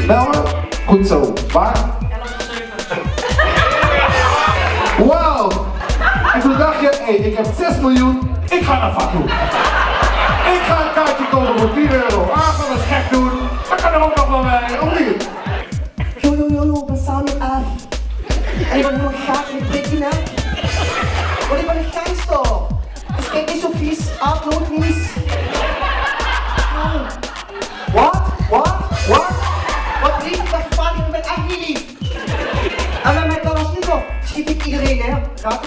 Melmen? Goed zo. Waar? Wauw! En toen dacht je, hé, ik heb 6 miljoen, ik ga naar Fatou. Ik ga een kaartje kopen voor 10 euro. Ah, ga eens gek doen. Dat kan er ook nog wel bij, of niet? Yo, we staan nu af. En ik ben helemaal gaaf in het prikje, hè? Want ik ben een gangster. Dus kijk niet zo vies, upload niet. Wat? Wat lief, dat gevaar, ik ben echt niet lief. En met mijn Kalashnikov schiet ik iedereen, hè? Raak.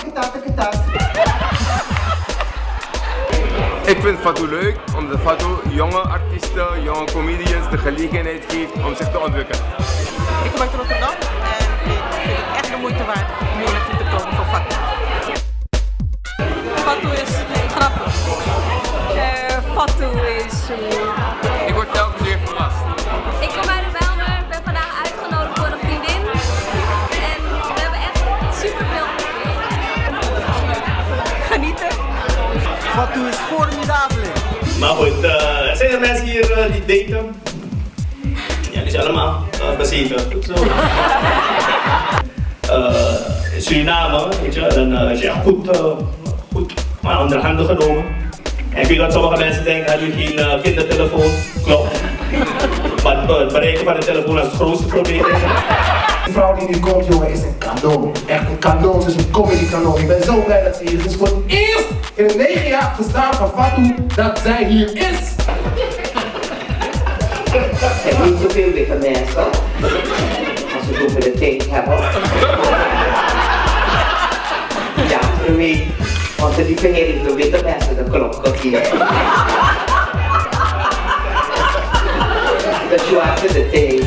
Ik vind Fatou leuk, omdat Fatou jonge artiesten, jonge comedians de gelegenheid geeft om zich te ontwikkelen. Ik kom uit Rotterdam en ik vind het echt de moeite waard om hier naartoe te komen voor Fatou. Fatou is grappig. Fatou is... Ik word telkens weer verrast. Ik kom uit de Bijlmer, ben vandaag uitgenodigd door een vriendin. En we hebben echt super veel Genieten. Fatou is formidabel. Maar goed, zijn er mensen hier die daten? Ja, die zijn allemaal bezeten. Goed zo. In Suriname, weet je, dan is je goed onder handen genomen. En ik weet dat sommige mensen denken, heb je geen kindertelefoon? Klopt. Maar het bereiken van de telefoon is het grootste probleem. De vrouw die nu komt, jongen, is een cadeau. Echt een cadeau, het is een comedy cadeau. Ik ben zo blij dat ze hier is. Het is voor het eerst in het 9 jaar bestaan van Fatou dat zij hier is. Er zijn niet zoveel witte mensen. Als we zoveel de tijd hebben. Ja, je weet, onze lieve heer heeft de witte mensen de klok gegeven. De zwarte de tijd.